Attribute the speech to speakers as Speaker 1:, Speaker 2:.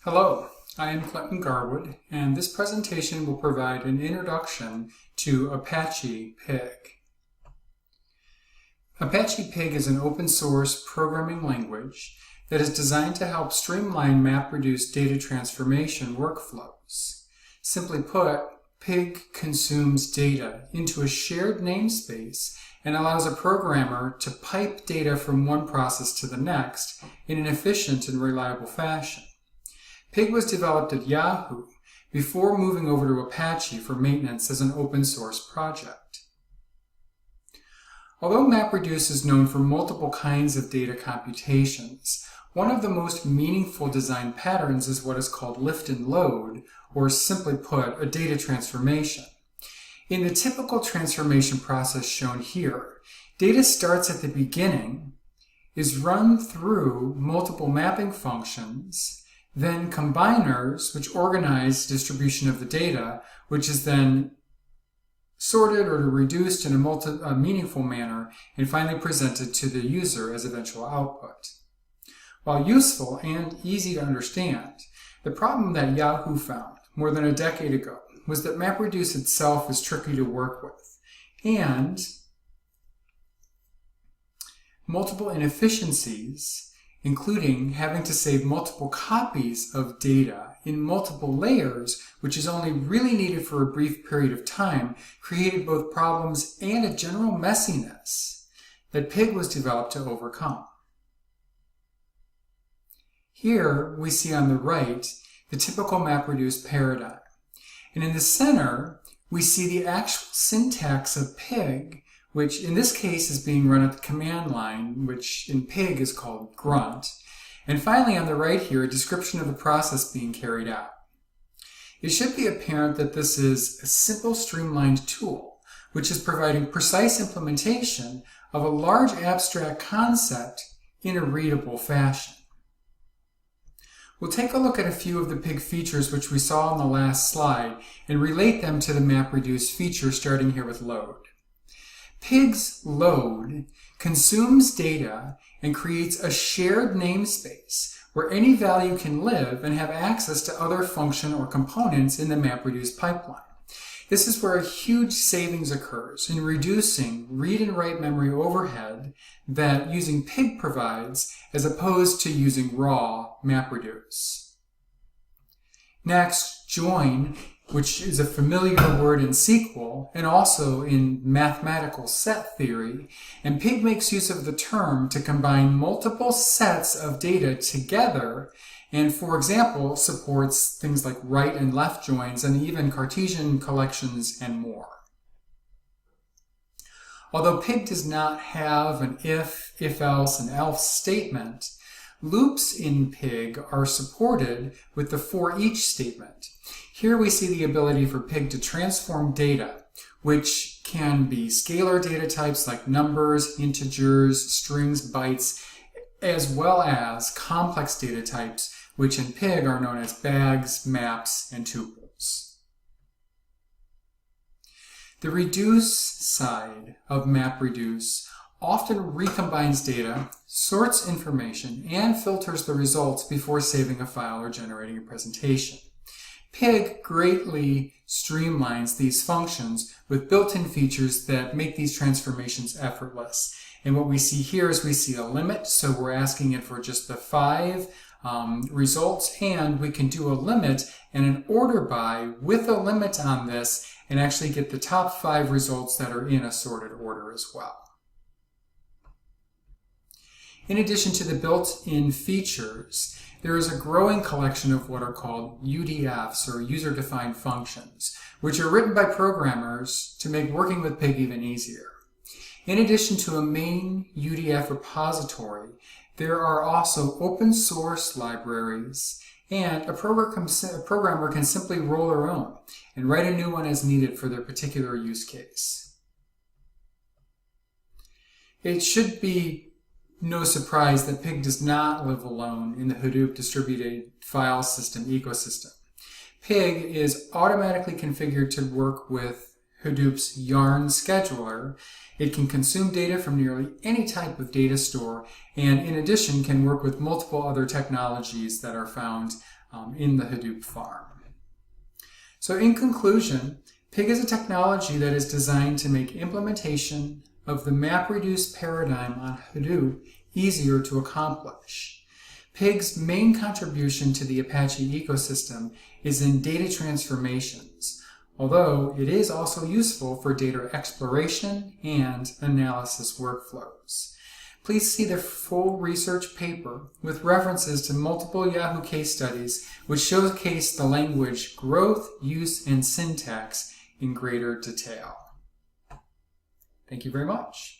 Speaker 1: Hello, I am Clinton Garwood, and this presentation will provide an introduction to Apache Pig. Apache Pig is an open source programming language that is designed to help streamline MapReduce data transformation workflows. Simply put, Pig consumes data into a shared namespace and allows a programmer to pipe data from one process to the next in an efficient and reliable fashion. Pig was developed at Yahoo before moving over to Apache for maintenance as an open source project. Although MapReduce is known for multiple kinds of data computations, one of the most meaningful design patterns is what is called lift and load, or simply put, a data transformation. In the typical transformation process shown here, data starts at the beginning, is run through multiple mapping functions, then combiners, which organize distribution of the data, which is then sorted or reduced in a meaningful manner, and finally presented to the user as eventual output. While useful and easy to understand, the problem that Yahoo found more than a decade ago was that MapReduce itself is tricky to work with, and multiple inefficiencies, including having to save multiple copies of data in multiple layers, which is only really needed for a brief period of time, created both problems and a general messiness that Pig was developed to overcome. Here we see on the right the typical MapReduce paradigm. And in the center, we see the actual syntax of Pig, which in this case is being run at the command line, which in Pig is called grunt. And finally on the right here, a description of the process being carried out. It should be apparent that this is a simple, streamlined tool, which is providing precise implementation of a large abstract concept in a readable fashion. We'll take a look at a few of the Pig features which we saw on the last slide and relate them to the MapReduce feature, starting here with load. Pig's load consumes data and creates a shared namespace where any value can live and have access to other function or components in the MapReduce pipeline. This is where a huge savings occurs in reducing read and write memory overhead that using Pig provides, as opposed to using raw MapReduce. Next, join, which is a familiar word in SQL and also in mathematical set theory, and Pig makes use of the term to combine multiple sets of data together, and for example supports things like right and left joins and even Cartesian collections and more. Although Pig does not have an if-else, and else statement, loops in Pig are supported with the for each statement. Here we see the ability for Pig to transform data, which can be scalar data types like numbers, integers, strings, bytes, as well as complex data types, which in Pig are known as bags, maps, and tuples. The reduce side of MapReduce often recombines data, sorts information, and filters the results before saving a file or generating a presentation. Pig greatly streamlines these functions with built-in features that make these transformations effortless. And what we see here is we see a limit, so we're asking it for just the 5 results, and we can do a limit and an order by with a limit on this and actually get the top 5 results that are in a sorted order as well. In addition to the built-in features, there is a growing collection of what are called UDFs, or user-defined functions, which are written by programmers to make working with Pig even easier. In addition to a main UDF repository, there are also open source libraries, and a programmer can simply roll their own and write a new one as needed for their particular use case. It should be no surprise that Pig does not live alone in the Hadoop distributed file system ecosystem. Pig is automatically configured to work with Hadoop's yarn scheduler, it can consume data from nearly any type of data store, and in addition can work with multiple other technologies that are found in the Hadoop farm. So in conclusion, Pig is a technology that is designed to make implementation of the MapReduce paradigm on Hadoop easier to accomplish. Pig's main contribution to the Apache ecosystem is in data transformations, although it is also useful for data exploration and analysis workflows. Please see the full research paper with references to multiple Yahoo case studies which showcase the language growth, use, and syntax in greater detail. Thank you very much.